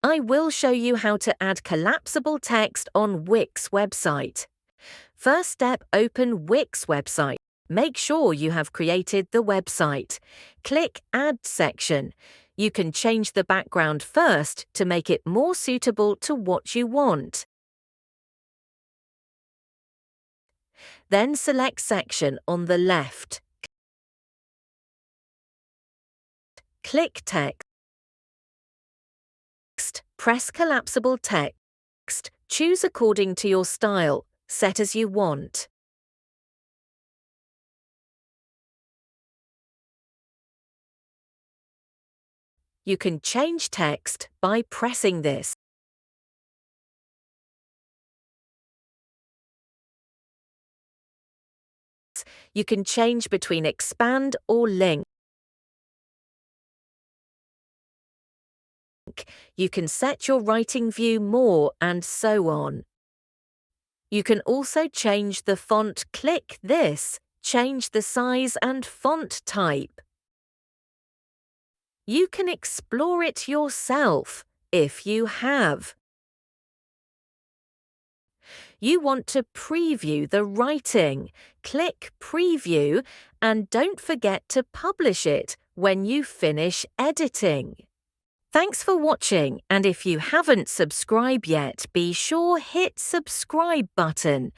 I will show you how to add collapsible text on Wix website. First step, open Wix website. Make sure you have created the website. Click Add section. You can change the background first to make it more suitable to what you want. Then select Section on the left. Click Text. Press Collapsible Text. Choose according to your style. Set as you want. You can change text by pressing this. You can change between expand or link. You can set your writing view more and so on. You can also change the font. Click this. Change the size and font type. You can explore it yourself if you have. You want to preview the writing. Click Preview and don't forget to publish it when you finish editing. Thanks for watching, and if you haven't subscribed yet, be sure hit subscribe button.